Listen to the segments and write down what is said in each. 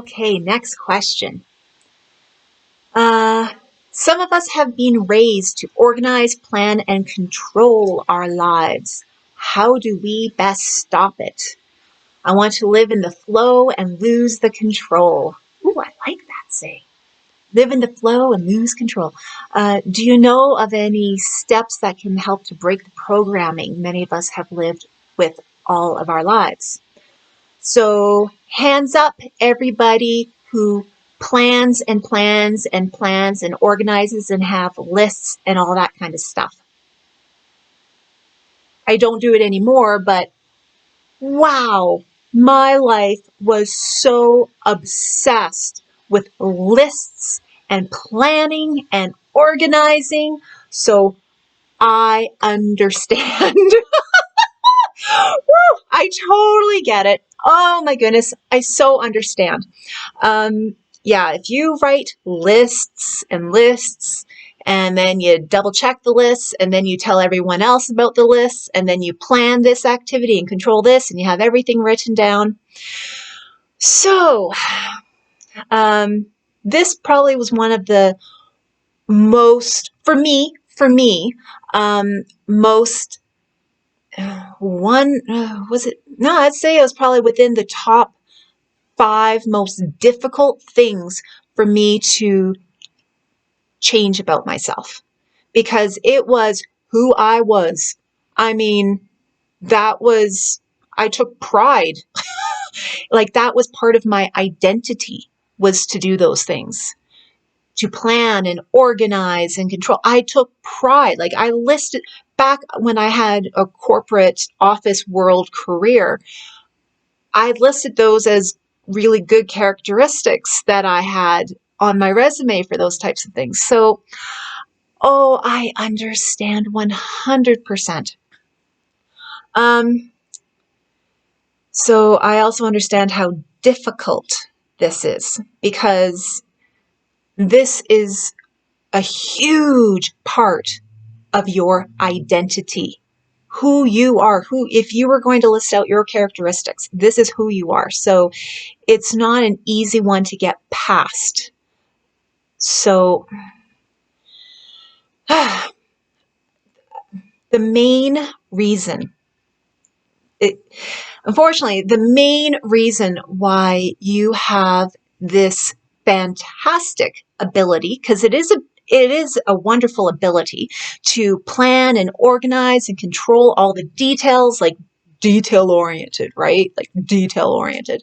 Okay, next question. Some of us have been raised to organize, plan, and control our lives. How do we best stop it? I want to live in the flow and lose the control. Ooh, I like that saying. Live in the flow and lose control. Do you know of any steps that can help to break the programming many of us have lived with all of our lives? So hands up, everybody who plans and plans and plans and organizes and have lists and all that kind of stuff. I don't do it anymore, but wow, my life was so obsessed with lists and planning and organizing. So I understand. Woo, I totally get it. Oh my goodness, I so understand. Yeah, if you write lists and lists, and then you double check the lists, and then you tell everyone else about the lists, and then you plan this activity and control this, and you have everything written down. So, this probably was one of the most, for me, most was it? No, I'd say it was probably within the top 5 most difficult things for me to change about myself, because it was who I was. I mean, I took pride. Like, that was part of my identity, was to do those things, to plan and organize and control. I took pride. Like, I listed back when I had a corporate office world career, I listed those as really good characteristics that I had on my resume for those types of things. So, I understand 100%. So I also understand how difficult this is, because this is a huge part of your identity. Who you are, if you were going to list out your characteristics, this is who you are. So it's not an easy one to get past. So the main reason, unfortunately, the main reason why you have this fantastic ability, because it is a wonderful ability to plan and organize and control all the details, like detail-oriented, right? Like detail-oriented.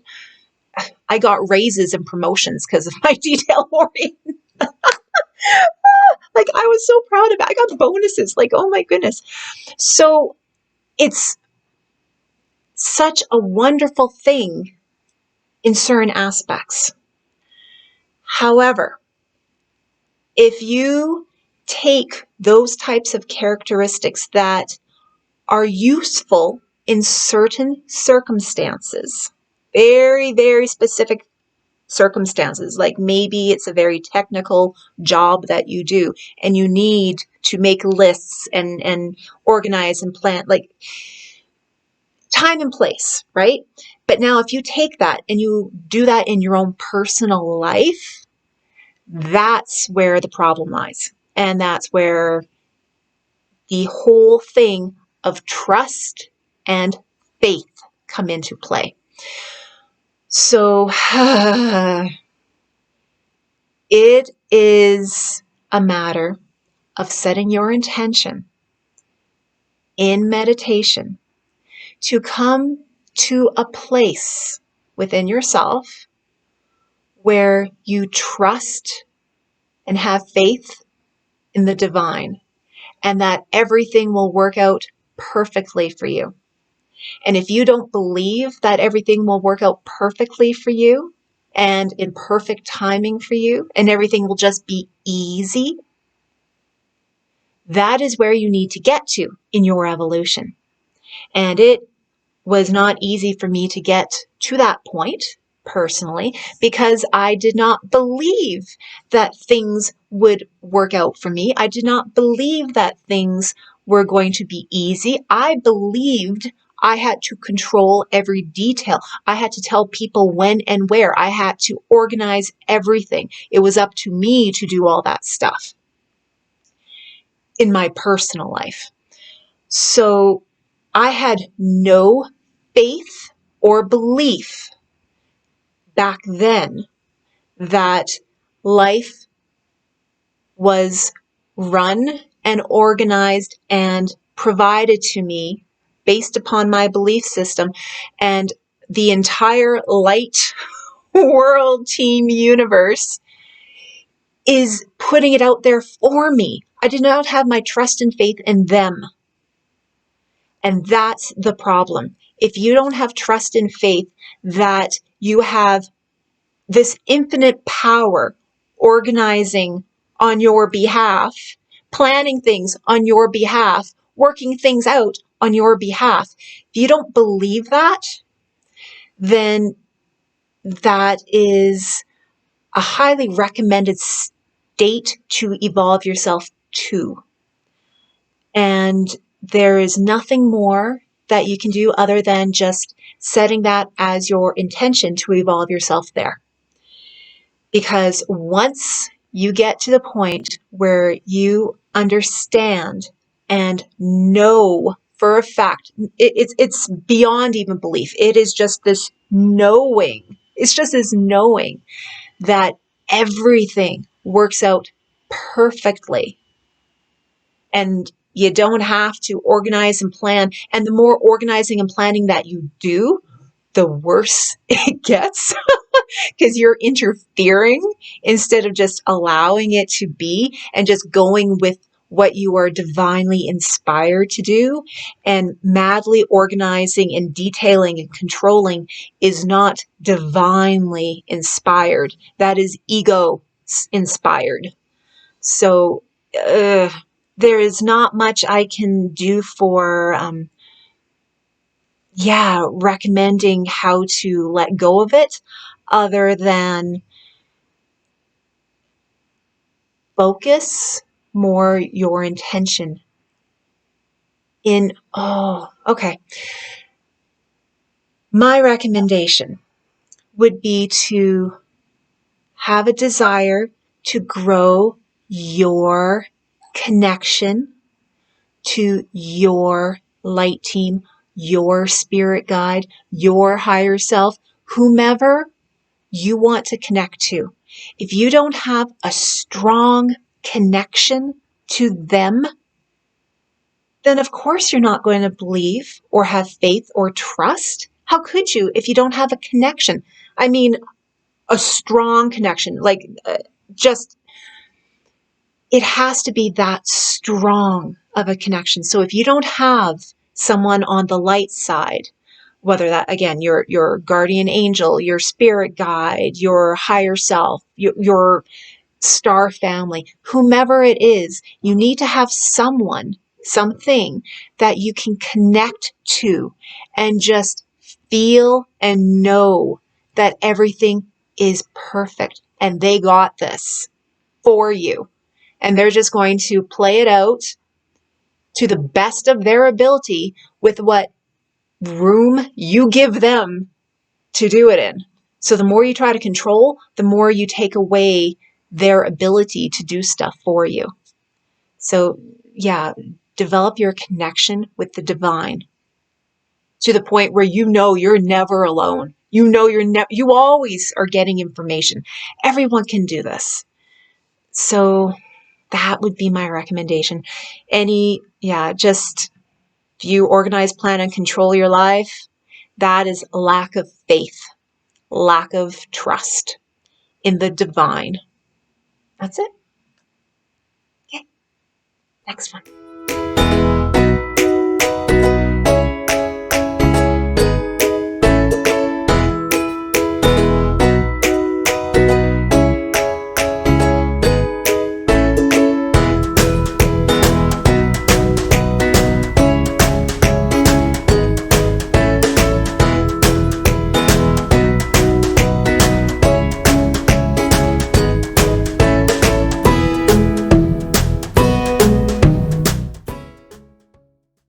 I got raises and promotions because of my detail-oriented. Like, I was so proud of it. I got bonuses. Like, oh my goodness. So it's such a wonderful thing in certain aspects. However, if you take those types of characteristics that are useful in certain circumstances, very, very specific circumstances, like maybe it's a very technical job that you do and you need to make lists and organize and plan, like time and place, right? But now if you take that and you do that in your own personal life, that's where the problem lies. And that's where the whole thing of trust and faith come into play. So it is a matter of setting your intention in meditation to come to a place within yourself where you trust and have faith in the divine, and that everything will work out perfectly for you. And if you don't believe that everything will work out perfectly for you and in perfect timing for you and everything will just be easy, that is where you need to get to in your evolution. And it was not easy for me to get to that point personally, because I did not believe that things would work out for me. I did not believe that things were going to be easy. I believed I had to control every detail. I had to tell people when and where. I had to organize everything. It was up to me to do all that stuff in my personal life. So I had no faith or belief back then that life was run and organized and provided to me based upon my belief system, and the entire light world team universe is putting it out there for me. I did not have my trust and faith in them. And that's the problem. If you don't have trust and faith that you have this infinite power organizing on your behalf, planning things on your behalf, working things out on your behalf, if you don't believe that, then that is a highly recommended state to evolve yourself to. And there is nothing more that you can do other than just setting that as your intention to evolve yourself there. Because once you get to the point where you understand and know for a fact, it's beyond even belief. It is just this knowing. It's just this knowing that everything works out perfectly. And you don't have to organize and plan. And the more organizing and planning that you do, the worse it gets because you're interfering instead of just allowing it to be and just going with what you are divinely inspired to do. And madly organizing and detailing and controlling is not divinely inspired. That is ego inspired. So there is not much I can do for recommending how to let go of it, other than focus more your intention in, My recommendation would be to have a desire to grow your connection to your light team, your spirit guide, your higher self, whomever you want to connect to. If you don't have a strong connection to them, then of course you're not going to believe or have faith or trust. How could you if you don't have a connection? I mean, a strong connection, it has to be that strong of a connection. So if you don't have someone on the light side, whether that, again, your guardian angel, your spirit guide, your higher self, your star family, whomever it is, you need to have someone, something that you can connect to and just feel and know that everything is perfect and they got this for you. And they're just going to play it out to the best of their ability with what room you give them to do it in. So the more you try to control, the more you take away their ability to do stuff for you. So develop your connection with the divine to the point where you know you're never alone. You know you always are getting information. Everyone can do this. So that would be my recommendation. Just if you organize, plan, and control your life, that is lack of faith, lack of trust in the divine. That's it. Okay, next one.